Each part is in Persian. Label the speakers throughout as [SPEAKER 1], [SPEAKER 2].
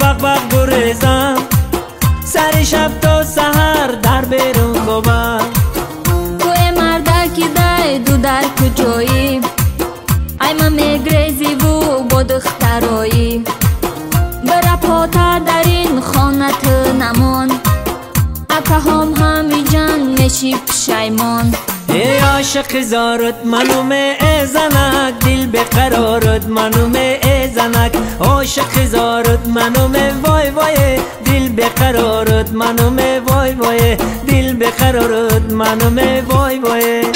[SPEAKER 1] وق وق گریزم سر شب تا سحر در بیرون خوابم
[SPEAKER 2] توی مردکی دای دو در کجایی ای من میگریزی و با دخترایی برا پاتر در این خانت نمان اکه همی جان میشی پشیمان
[SPEAKER 1] ای عاشق زارت منو میزنک دل بقرارت منو میزنک عاشق زارت منو می وای وای دل بقرارت منو می وای وای دل بقرارت منو می وای وای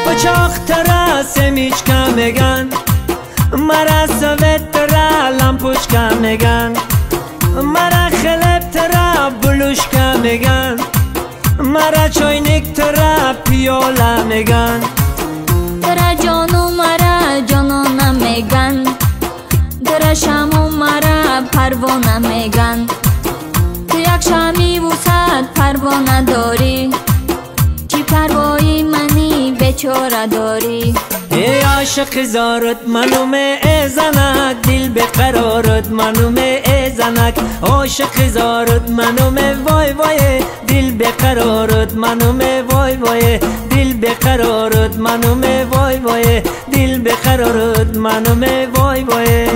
[SPEAKER 1] پچاق ترا سمیچکا میگن مرا سویت ترا لامپوچکا میگن مرا خلب ترا بلوشکا میگن مرا چاینک ترا پیالا میگن
[SPEAKER 2] ترا جانو مرا جانانا میگن ترا شامو مرا پروانه میگن تو یک شامی وسط پروانه داری چی پروایی منی بیچاره داری
[SPEAKER 1] ای عاشق زارت منو میزنک دل بقرارت منو میزنک عاشق زارت منو می وای وای دل بقرارت منو می وای وای دل بقرارت منو می وای وای دل بقرارت منو می وای وای